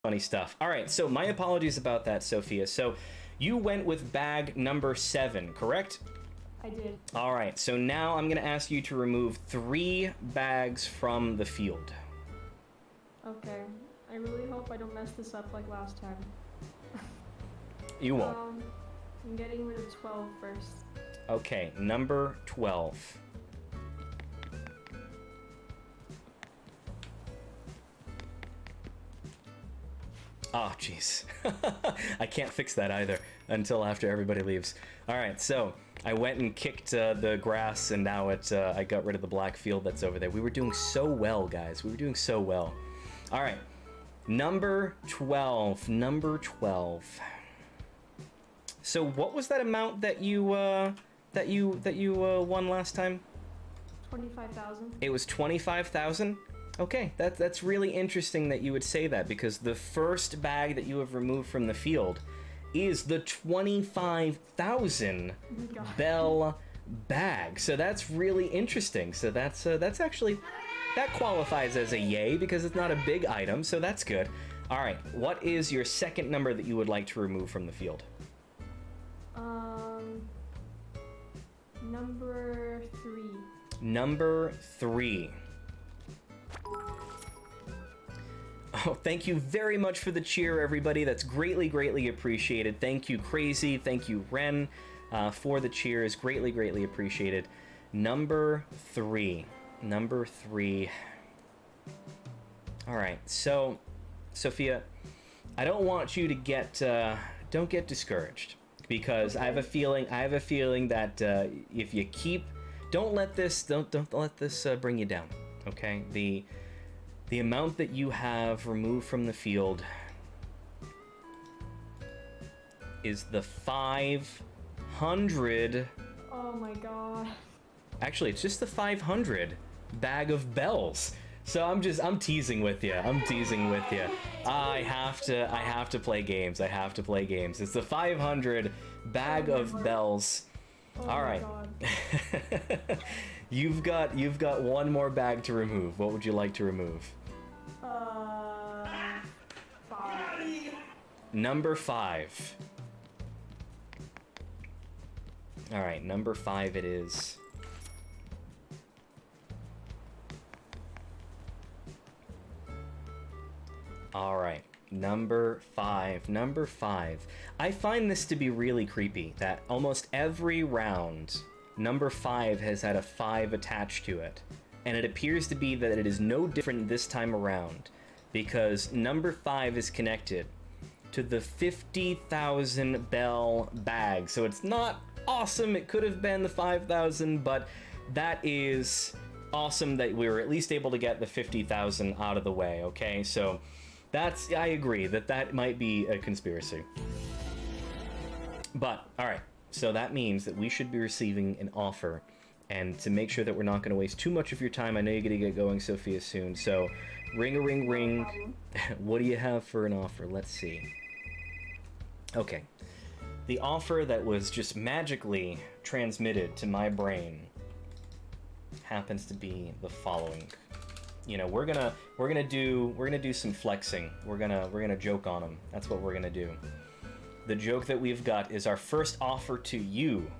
Funny stuff. All right, so my apologies about that, Sophia. So you went with bag number 7, correct? I did. All right, so now I'm going to ask you to remove 3 bags from the field. Okay. I really hope I don't mess this up like last time. You won't. I'm getting rid of 12 first. Okay, number 12. Oh, jeez. I can't fix that either until after everybody leaves. All right, so I went and kicked the grass, and now I got rid of the black field that's over there. We were doing so well, guys. We were doing so well. All right, number 12. Number 12. So what was that amount that you won last time? 25,000. It was 25,000. Okay, that's really interesting that you would say that, because the first bag that you have removed from the field is the 25,000 bell bag. So that's really interesting. So that's actually, that qualifies as a yay because it's not a big item, so that's good. All right, what is your second number that you would like to remove from the field? Number 3. Number 3. Oh, thank you very much for the cheer, everybody. That's greatly, greatly appreciated. Thank you, Crazy. Thank you, Ren, for the cheers. Greatly, greatly appreciated. Number 3. Number 3. All right. So, Sophia, I don't want you to get don't get discouraged, because okay. I have a feeling that if you keep, don't let this bring you down. Okay. The amount that you have removed from the field is the 500. Oh my god. Actually, it's just the 500 bag of bells. So I'm teasing with you. I'm teasing with you. I have to play games. I have to play games. It's the 500 bag of bells. Oh all right. You've got one more bag to remove. What would you like to remove? 5. Number 5. All right, number 5 it is. All right, number 5. Number 5. I find this to be really creepy, that almost every round, number 5 has had a 5 attached to it. And it appears to be that it is no different this time around, because number 5 is connected to the 50,000 bell bag. So it's not awesome. It could have been the 5,000, but that is awesome that we were at least able to get the 50,000 out of the way, okay? So I agree that might be a conspiracy. But, all right, so that means that we should be receiving an offer. And to make sure that we're not going to waste too much of your time, I know you're going to get going, Sophia, soon. So, ring-a-ring-ring. What do you have for an offer? Let's see. Okay. The offer that was just magically transmitted to my brain happens to be the following. You know, we're gonna do some flexing. We're gonna joke on them. That's what we're gonna do. The joke that we've got is our first offer to you,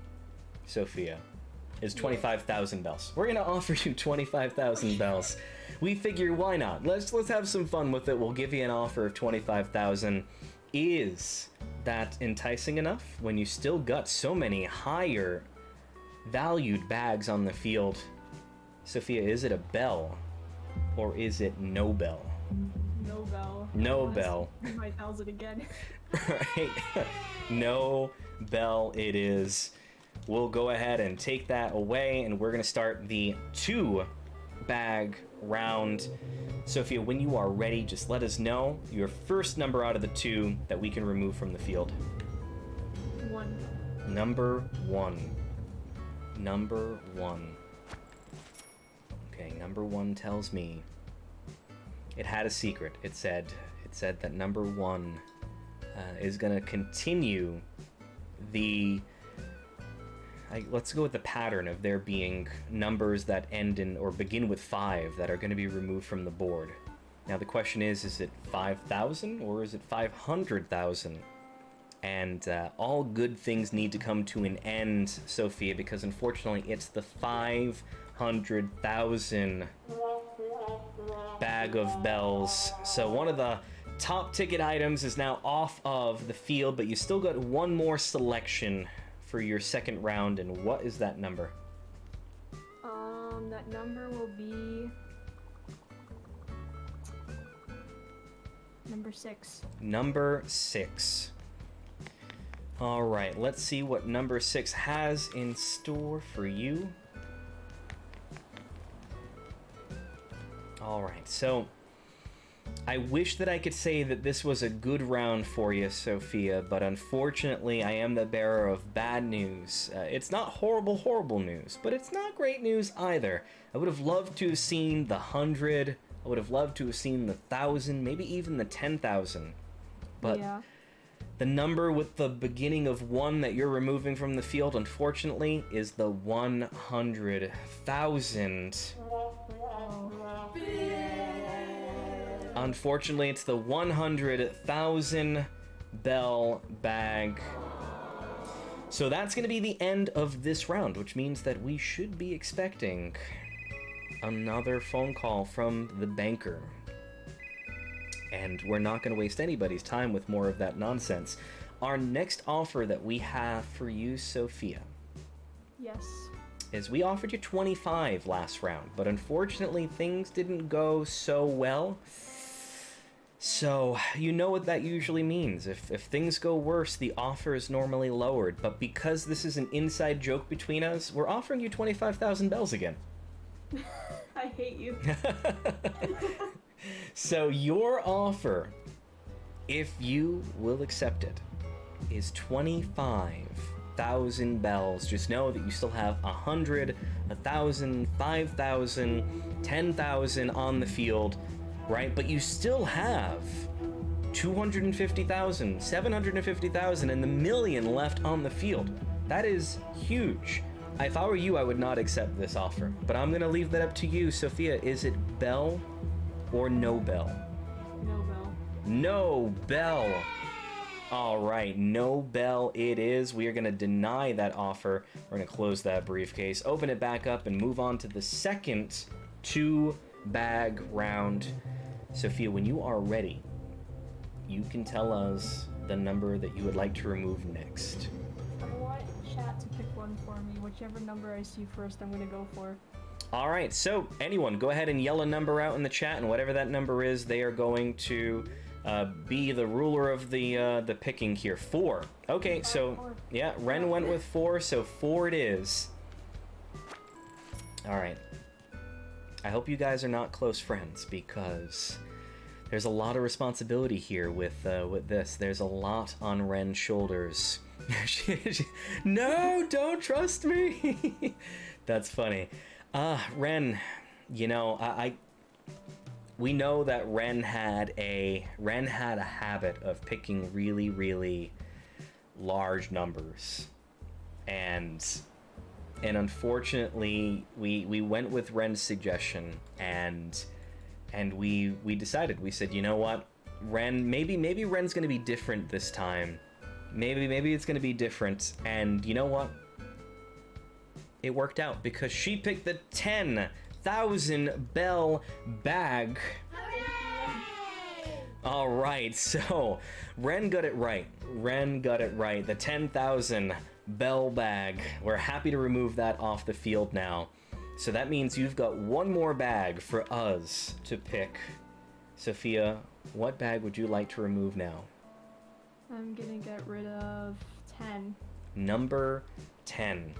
Sophia, is 25,000 bells. We're gonna offer you 25,000 bells. We figure, why not? Let's have some fun with it. We'll give you an offer of 25,000. Is that enticing enough when you still got so many higher valued bags on the field? Sophia, is it a bell or is it no bell? No bell. No bell. 5,000 again. Right. No bell it is. We'll go ahead and take that away, and we're going to start the 2-bag round. Sophia, when you are ready, just let us know your first number out of the 2 that we can remove from the field. 1. Number 1. Number 1. Okay, number 1 tells me it had a secret. It said that number 1 is going to continue the... let's go with the pattern of there being numbers that end in or begin with 5 that are going to be removed from the board. Now the question is it 5,000 or is it 500,000? And all good things need to come to an end, Sophia, because unfortunately it's the 500,000 bag of bells. So one of the top ticket items is now off of the field, but you still got one more selection for your second round, and what is that number? That number will be number 6. Number 6. All right, let's see what number 6 has in store for you. All right, so I wish that I could say that this was a good round for you, Sophia, but unfortunately I am the bearer of bad news. It's not horrible news, but it's not great news either. I would have loved to have seen the 100, I would have loved to have seen the 1,000, maybe even the 10,000. But yeah. The number with the beginning of 1 that you're removing from the field, unfortunately, is the 100,000. Unfortunately, it's the 100,000 bell bag. So that's going to be the end of this round, which means that we should be expecting another phone call from the banker. And we're not going to waste anybody's time with more of that nonsense. Our next offer that we have for you, Sophia, Yes. is we offered you 25 last round, but unfortunately things didn't go so well. So, you know what that usually means. If things go worse, the offer is normally lowered, but because this is an inside joke between us, we're offering you 25,000 bells again. I hate you. So your offer, if you will accept it, is 25,000 bells. Just know that you still have 100, 1,000, 5,000, 10,000 on the field, right? But you still have 250,000, 750,000, and the million left on the field. That is huge. If I were you, I would not accept this offer. But I'm going to leave that up to you. Sophia, is it bell or no bell? No bell. No bell. All right, no bell it is. We are going to deny that offer. We're going to close that briefcase, open it back up, and move on to the second 2-bag round. Sophia, when you are ready, you can tell us the number that you would like to remove next. I want chat to pick one for me. Whichever number I see first, I'm gonna go for. All right, so anyone, go ahead and yell a number out in the chat, and whatever that number is, they are going to be the ruler of the picking here. 4. Okay, so 4. yeah, Ren went with 4, so 4 it is. All right. I hope you guys are not close friends, because there's a lot of responsibility here with this. There's a lot on Ren's shoulders. No, don't trust me. That's funny. Ren, you know, we know that Ren had a habit of picking really, really large numbers, and unfortunately we went with Ren's suggestion, and we decided, we said, you know what, Ren, maybe Ren's gonna be different this time. Maybe it's gonna be different, and you know what? It worked out, because she picked the 10,000 bell bag. All right, so Ren got it right. The 10,000 bell bag. We're happy to remove that off the field now. So that means you've got one more bag for us to pick. Sophia, what bag would you like to remove now? I'm gonna get rid of 10. Number 10.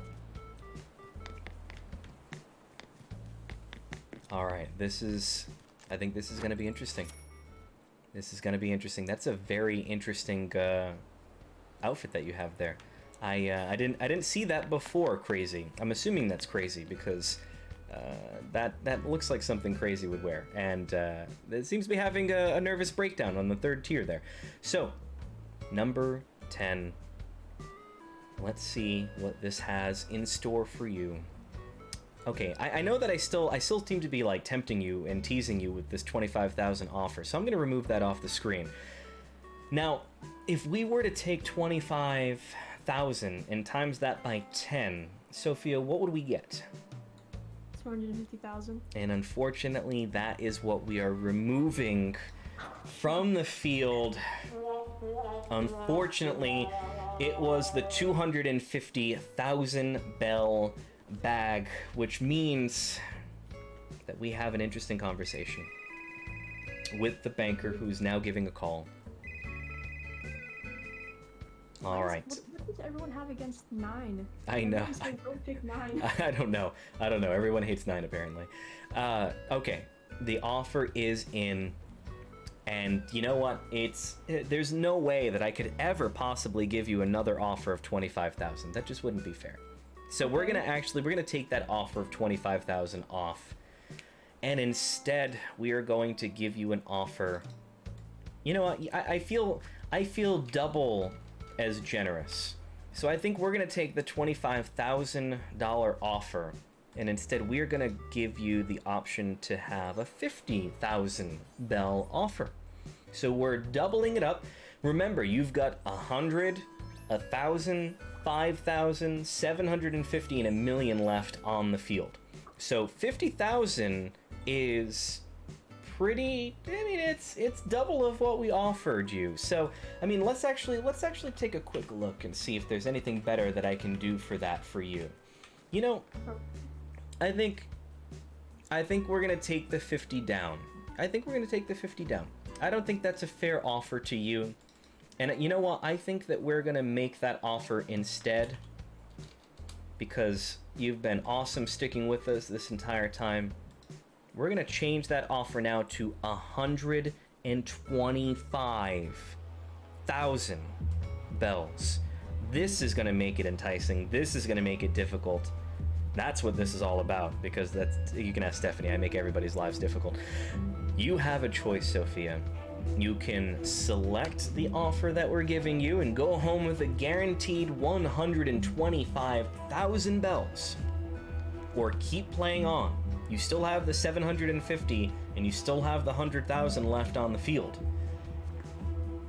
All right, I think this is going to be interesting. That's a very interesting outfit that you have there. I didn't see that before, Crazy. I'm assuming that's Crazy, because that looks like something Crazy would wear, and it seems to be having a nervous breakdown on the 3rd tier there. So, number 10. Let's see what this has in store for you. Okay, I know that I still seem to be like tempting you and teasing you with this 25,000 offer, so I'm gonna remove that off the screen. Now, if we were to take 25,000 and times that by 10, Sophia, what would we get? 250,000. And unfortunately, that is what we are removing from the field. Unfortunately, it was the 250,000 bell bag, which means that we have an interesting conversation with the banker who's now giving a call. All right. What does everyone have against 9? I know. Don't pick 9. I don't know. Everyone hates 9 apparently. Okay. The offer is in, and you know what? There's no way that I could ever possibly give you another offer of 25,000. That just wouldn't be fair. So we're gonna take that offer of 25,000 off, and instead we are going to give you an offer. You know what? I feel double as generous. So I think we're gonna take the $25,000 offer, and instead we're gonna give you the option to have a 50,000 bell offer. So we're doubling it up. Remember, you've got 100, 1,000, 5,000, 750, and 1,000,000 left on the field. So 50,000 is pretty. I mean, it's double of what we offered you. So I mean, let's actually take a quick look and see if there's anything better that I can do for that for you. You know, I think we're gonna take the 50 down. I don't think that's a fair offer to you. And you know what? I think that we're gonna make that offer instead, because you've been awesome sticking with us this entire time. We're gonna change that offer now to 125,000 bells. This is gonna make it enticing. This is gonna make it difficult. That's what this is all about, because you can ask Stephanie. I make everybody's lives difficult. You have a choice, Sophia. You can select the offer that we're giving you and go home with a guaranteed 125,000 bells, or keep playing on. You still have the 750 and you still have the 100,000 left on the field.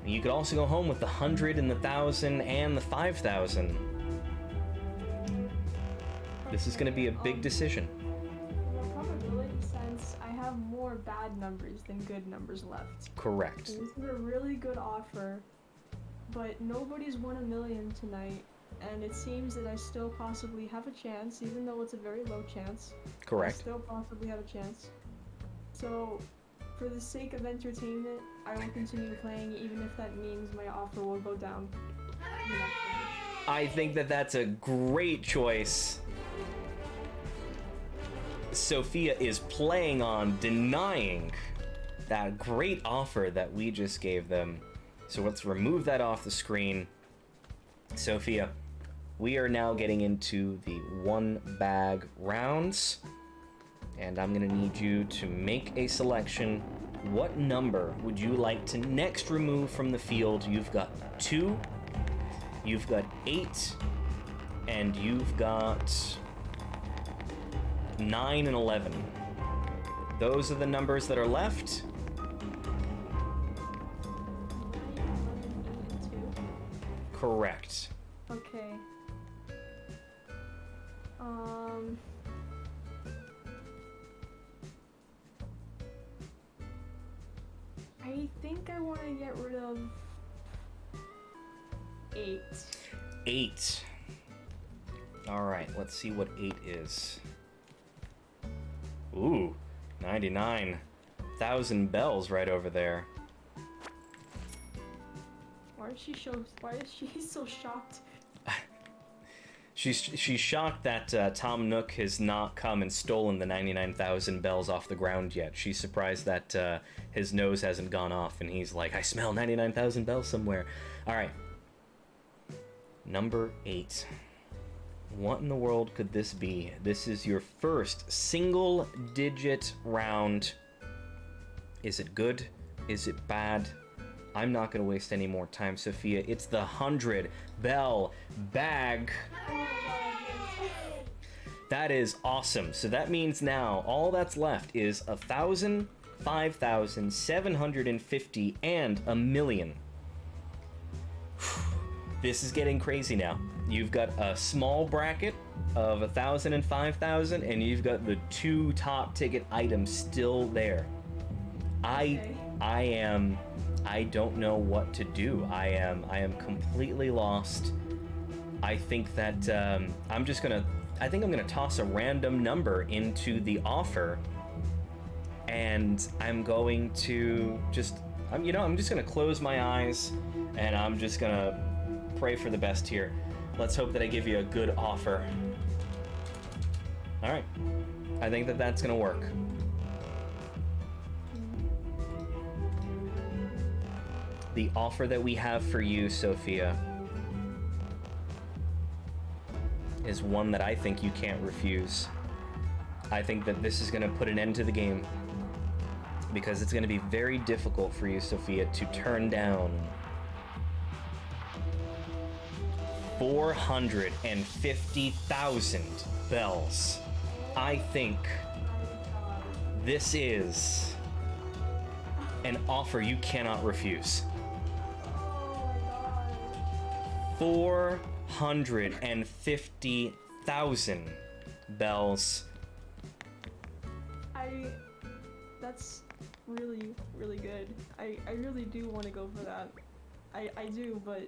You could also go home with the 100 and the 1,000 and the 5,000. This is going to be a big decision. From a probability sense, I have more bad numbers than good numbers left. Correct. This is a really good offer, but nobody's won 1,000,000 tonight, and it seems that I still possibly have a chance, even though it's a very low chance. Correct. I still possibly have a chance. So, for the sake of entertainment, I will continue playing, even if that means my offer will go down. I think that that's a great choice. Sophia is playing on denying that great offer that we just gave them. So let's remove that off the screen. Sophia, we are now getting into the 1 bag rounds, and I'm gonna need you to make a selection. What number would you like to next remove from the field? You've got 2, you've got 8, and you've got 9 and 11. Those are the numbers that are left. 9, 11, 8, and 2. Correct. Okay. I think I want to get rid of 8. 8. All right, let's see what 8 is. Ooh, 99,000 bells right over there. Why is she so shocked? She's shocked that Tom Nook has not come and stolen the 99,000 bells off the ground yet. She's surprised that his nose hasn't gone off, and he's like, I smell 99,000 bells somewhere. All right. Number 8. What in the world could this be? This is your first single-digit round. Is it good? Is it bad? I'm not going to waste any more time, Sophia. It's the 100 bell bag. That is awesome. So that means now all that's left is 1,000, 5,000, 750, and 1,000,000. This is getting crazy now. You've got a small bracket of 1,000 and 5,000, and you've got the 2 top ticket items still there. Okay. I don't know what to do. I am completely lost. I think that I'm gonna toss a random number into the offer, and I'm going to I'm just gonna close my eyes, and I'm just gonna pray for the best here. Let's hope that I give you a good offer. All right, I think that that's gonna work. The offer that we have for you, Sophia, is one that I think you can't refuse. I think that this is going to put an end to the game, because it's going to be very difficult for you, Sophia, to turn down 450,000 bells. I think this is an offer you cannot refuse. 450,000 bells. That's really, really good. I really do want to go for that. I do, but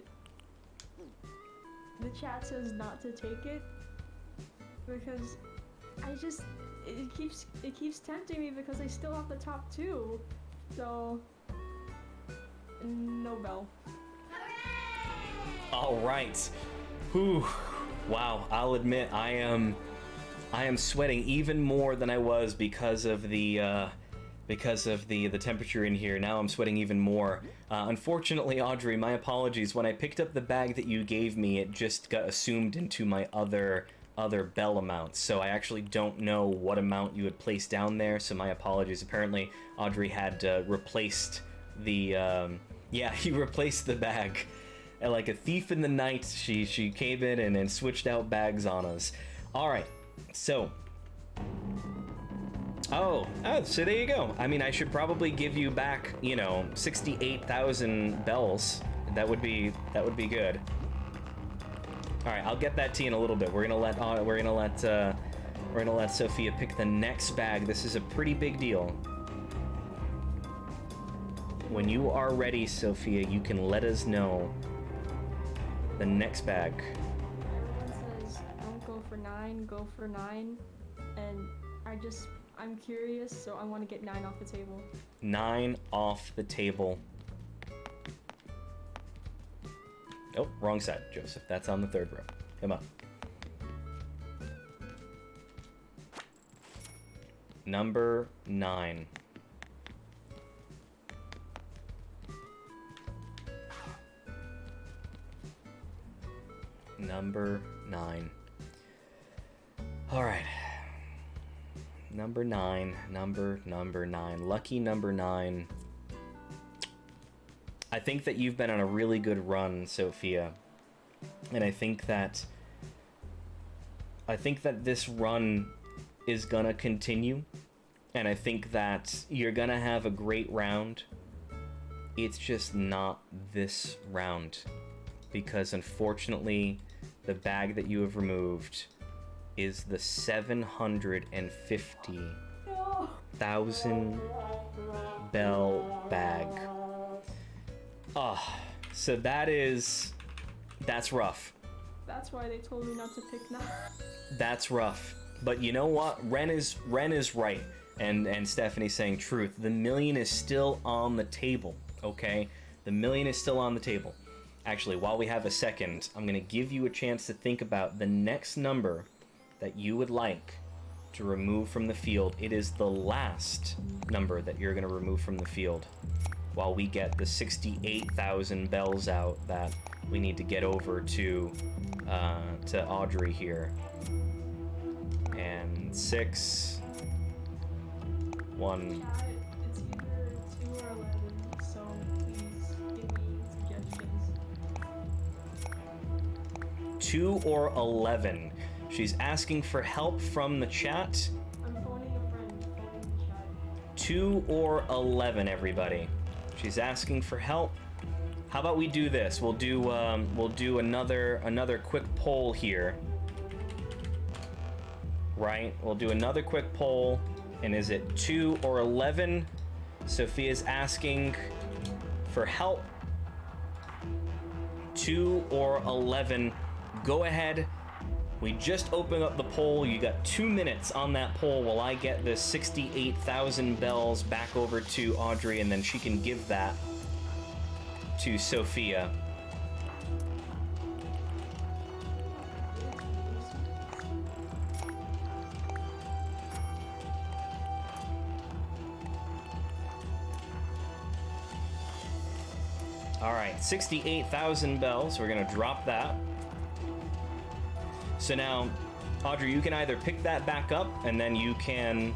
the chat says not to take it because it keeps tempting me because I still have the top 2. So no bell. All right. Whew. Wow. I'll admit I am sweating even more than I was because of the temperature in here. Now I'm sweating even more. Unfortunately, Audrey, my apologies. When I picked up the bag that you gave me, it just got assumed into my other bell amounts. So I actually don't know what amount you had placed down there. So my apologies. Apparently, Audrey had replaced the he replaced the bag. And like a thief in the night, she came in and switched out bags on us. All right, so. Oh, so there you go. I mean, I should probably give you back, 68,000 bells. That would be good. All right, I'll get that to you in a little bit. We're gonna let Sophia pick the next bag. This is a pretty big deal. When you are ready, Sophia, you can let us know the next bag. Everyone says don't go for 9, go for 9, and I'm curious, so I want to get 9 off the table. 9 off the table. Oh, wrong side, Joseph. That's on the 3rd row. Come on. Number 9. Number 9. All right. Number 9. Number 9. Lucky number 9. I think that you've been on a really good run, Sophia. And I think that this run is gonna continue. And I think that you're gonna have a great round. It's just not this round. Because unfortunately, the bag that you have removed is the 750,000 bell bag. So that's rough. That's why they told me not to pick 9. That's rough. But you know what? Ren is right. And Stephanie's saying truth. The 1,000,000 is still on the table, okay? The 1,000,000 is still on the table. Actually, while we have a second, I'm going to give you a chance to think about the next number that you would like to remove from the field. It is the last number that you're going to remove from the field while we get the 68,000 bells out that we need to get over to Audrey here. And 6, 1... It's either 2 or 11, so please give me suggestions. 2 or 11. She's asking for help from the chat. I'm phoning a friend. Phoning the chat. 2 or 11, everybody. She's asking for help. How about we do this? We'll do another quick poll here. Right? We'll do another quick poll. And is it 2 or 11? Sophia's asking for help. 2 or 11. Go ahead. We just opened up the poll. You got 2 minutes on that poll while I get the 68,000 bells back over to Audrey, and then she can give that to Sophia. All right, 68,000 bells. We're gonna drop that. So now, Audrey, you can either pick that back up, and then you can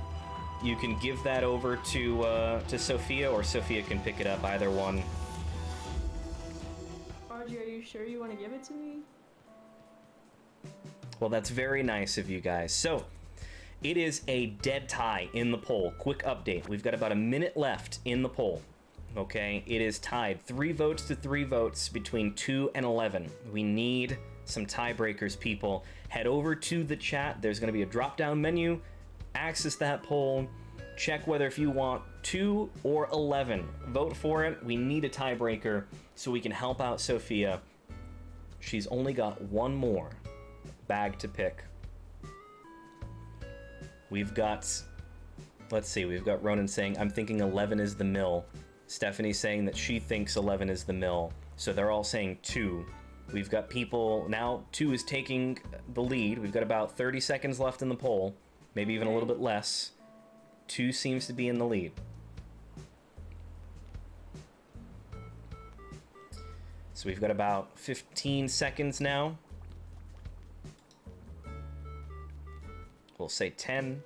give that over to Sophia, or Sophia can pick it up. Either one. Audrey, are you sure you want to give it to me? Well, that's very nice of you guys. So, it is a dead tie in the poll. Quick update. We've got about a minute left in the poll. Okay, it is tied 3 votes to 3 votes between 2 and 11. We need some tiebreakers, people. Head over to the chat. There's going to be a drop-down menu. Access that poll. Check whether if you want 2 or 11. Vote for it. We need a tiebreaker so we can help out Sophia. She's only got one more bag to pick. We've got, let's see, we've got Ronan saying, I'm thinking 11 is the mill. Stephanie's saying that she thinks 11 is the mill. So they're all saying 2. We've got people, now 2 is taking the lead. We've got about 30 seconds left in the poll. Maybe even a little bit less. 2 seems to be in the lead. So we've got about 15 seconds now. We'll say 10.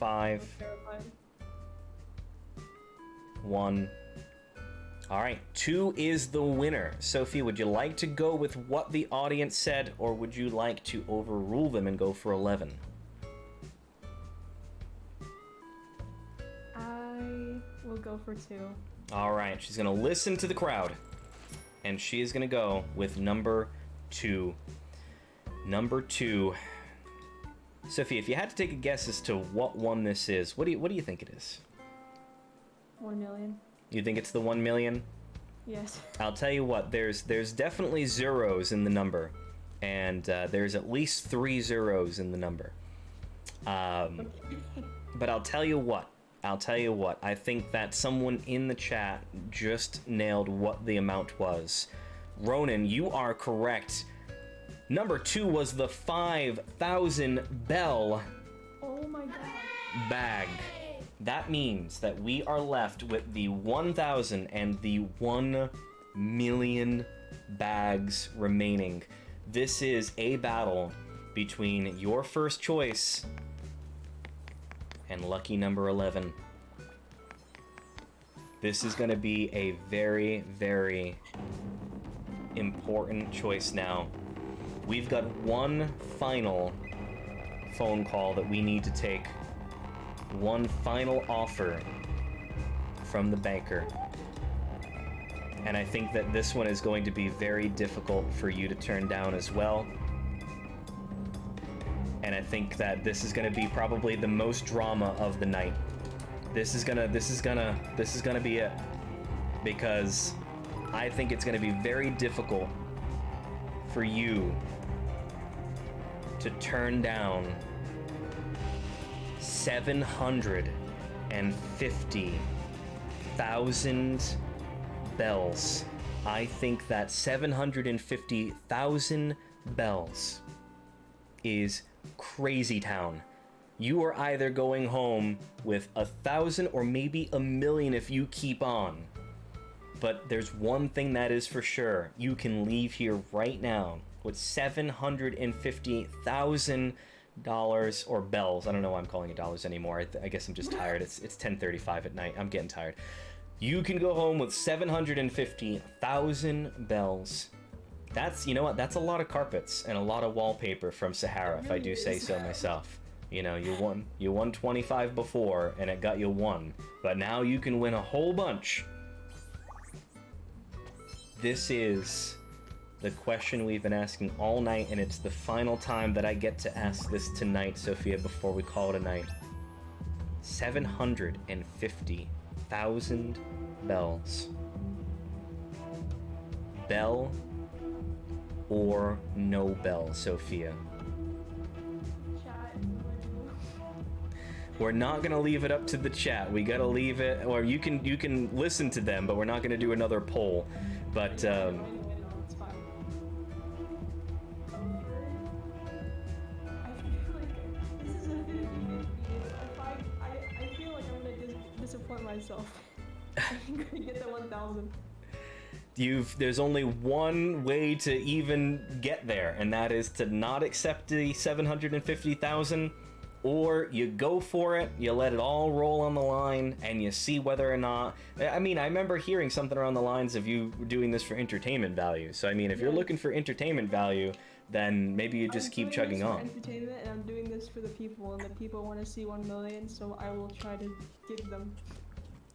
5. 1. All right, 2 is the winner. Sophie, would you like to go with what the audience said, or would you like to overrule them and go for 11? I will go for 2. All right, she's gonna listen to the crowd, and she is gonna go with number 2. Number 2. Sophie, if you had to take a guess as to what one this is, what do you think it is? 1 million. You think it's the 1 million? Yes. I'll tell you what, there's definitely zeros in the number, and there's at least 3 zeros in the number. But I'll tell you what, I think that someone in the chat just nailed what the amount was. Ronan, you are correct. Number 2 was the 5,000 bell Oh my god. bag. That means that we are left with the 1,000 and the 1 million bags remaining. This is a battle between your first choice and lucky number 11. This is going to be a very, very important choice now. We've got one final phone call that we need to take. One final offer from the banker. And I think that this one is going to be very difficult for you to turn down as well. And I think that this is going to be probably the most drama of the night. This is gonna be it. Because I think it's gonna be very difficult for you to turn down 750,000 bells. I think that 750,000 bells is crazy town. You are either going home with 1,000 or maybe 1,000,000 if you keep on. But there's one thing that is for sure. You can leave here right now with $750,000 or bells. I don't know why I'm calling it dollars anymore. I guess I'm just tired. It's 10:35 at night. I'm getting tired. You can go home with 750,000 bells, That's, you know what, that's a lot of carpets and a lot of wallpaper from Sahara, if I do say so myself. You know, you won 25 before, and it got you 1. But now you can win a whole bunch. This is the question we've been asking all night, and it's the final time that I get to ask this tonight, Sophia, before we call it a night. 750,000 bells. Bell or no bell, Sophia? Chat. We're not gonna leave it up to the chat. We gotta leave it, or you can listen to them, but we're not gonna do another poll. But It's fine. I feel like this is a 50-50. I feel like I'm gonna disappoint myself. I'm gonna get the 1,000. there's only one way to even get there, and that is to not accept the 750,000, or you go for it, you let it all roll on the line, and you see whether or not. I mean, I remember hearing something around the lines of you doing this for entertainment value. So I mean, if you're looking for entertainment value, then maybe you just keep chugging on. I'm doing this for entertainment, and I'm doing this for the people, and the people want to see 1 million, so I will try to give them.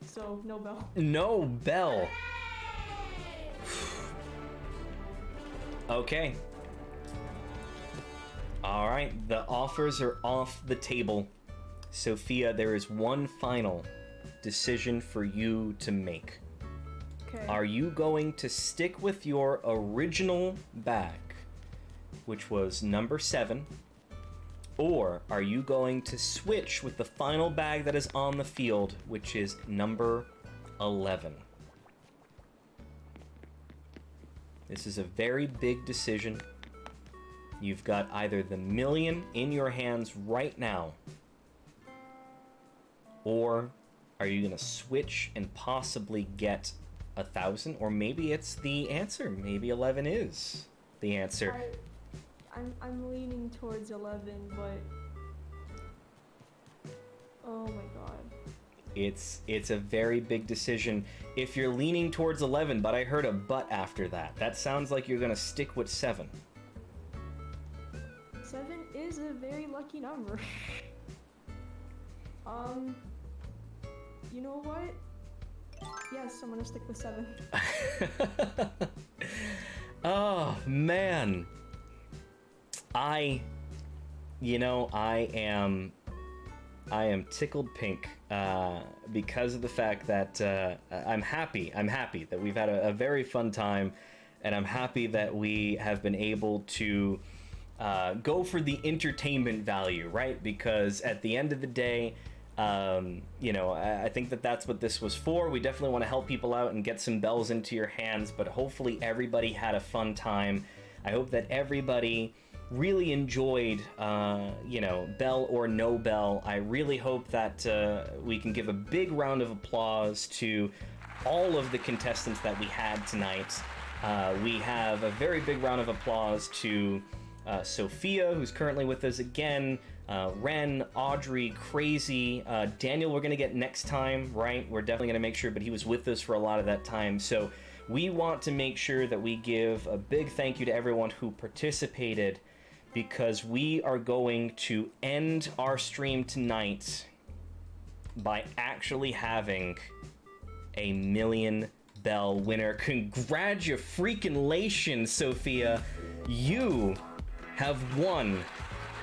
So, no bell. No bell. Okay. All right, the offers are off the table. Sophia, there is one final decision for you to make. Okay. Are you going to stick with your original bag, which was number 7, or are you going to switch with the final bag that is on the field, which is number 11? This is a very big decision. You've got either the million in your hands right now, or are you gonna switch and possibly get 1,000? Or maybe it's the answer. Maybe 11 is the answer. I'm leaning towards 11, but oh my god. It's a very big decision. If you're leaning towards 11, but I heard a but after that. That sounds like you're gonna stick with 7. 7 is a very lucky number. You know what? Yes, I'm gonna stick with 7. Oh man, I am tickled pink because of the fact that I'm happy that we've had a very fun time, and I'm happy that we have been able to go for the entertainment value, right? Because at the end of the day, I think that's what this was for. We definitely want to help people out and get some bells into your hands, but hopefully everybody had a fun time. I hope that everybody really enjoyed, bell or no bell. I really hope that we can give a big round of applause to all of the contestants that we had tonight. We have a very big round of applause to Sophia, who's currently with us again, Ren, Audrey, Crazy, Daniel we're gonna get next time, right? We're definitely gonna make sure, but he was with us for a lot of that time. So we want to make sure that we give a big thank you to everyone who participated, because we are going to end our stream tonight by actually having a million bell winner. Congratulations, Sophia. You have won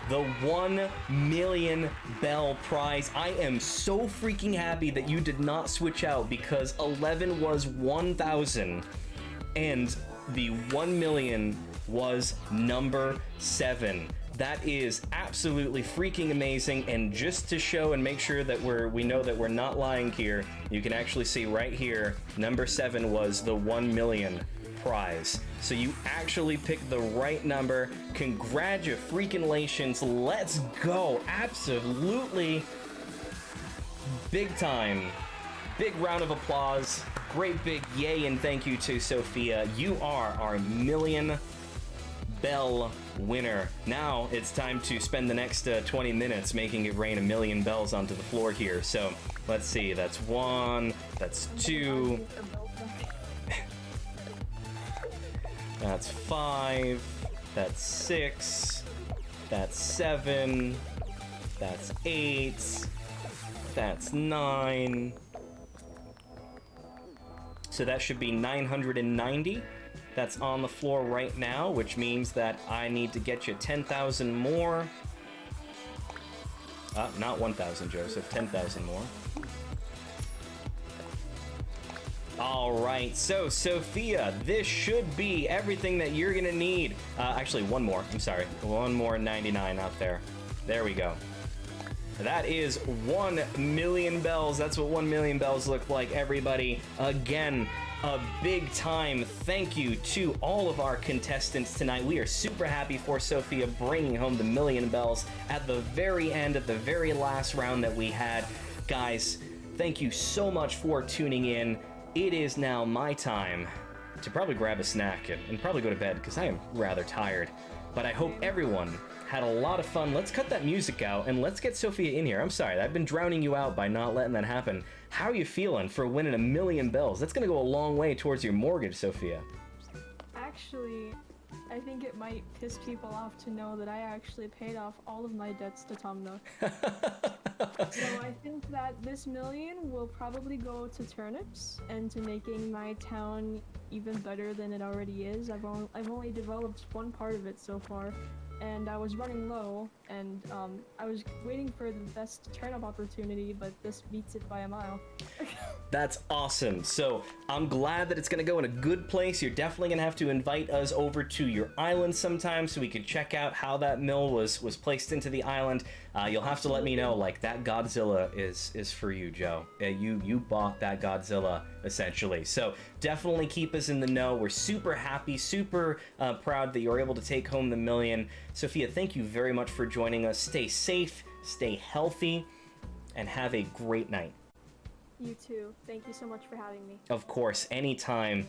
the 1 million bell prize. I am so freaking happy that you did not switch out, because 11 was 1,000 and the 1 million was number 7. That is absolutely freaking amazing. And just to show and make sure that we know that we're not lying here, you can actually see right here, number 7 was the 1 million prize. So you actually picked the right number. Congratulations. Let's go. Absolutely big time. Big round of applause. Great big yay and thank you to Sophia. You are our million bell winner. Now it's time to spend the next 20 minutes making it rain a million bells onto the floor here. So let's see, that's 1, that's 2. That's 5. That's 6. That's 7. That's 8. That's 9. So that should be 990. That's on the floor right now, which means that I need to get you 10,000 more. Not 1,000, Joseph. 10,000 more. All right, so Sophia, this should be everything that you're gonna need. Actually, one more. I'm sorry. One more 99 out there. There we go. That is 1 million bells. That's what 1 million bells look like, everybody. Again, a big time thank you to all of our contestants tonight. We are super happy for Sophia bringing home the million bells at the very end of the very last round that we had. Guys, thank you so much for tuning in. It is now my time to probably grab a snack and probably go to bed because I am rather tired. But I hope everyone had a lot of fun. Let's cut that music out and let's get Sophia in here. I'm sorry, I've been drowning you out by not letting that happen. How are you feeling for winning 1 million bells? That's gonna go a long way towards your mortgage, Sophia. Actually, I think it might piss people off to know that I actually paid off all of my debts to Tom Nook. So I think that this million will probably go to turnips and to making my town even better than it already is. I've only developed one part of it so far, and I was running low, and I was waiting for the best turnip opportunity, but this beats it by a mile. That's awesome. So I'm glad that it's gonna go in a good place. You're definitely gonna have to invite us over to your island sometime so we can check out how that mill was placed into the island. You'll have to let me know, like, that Godzilla is for you, Joe. You bought that Godzilla, essentially. So definitely keep us in the know. We're super happy, super proud that you were able to take home the million. Sophia, thank you very much for joining us. Stay safe, stay healthy, and have a great night. You too. Thank you so much for having me. Of course, anytime.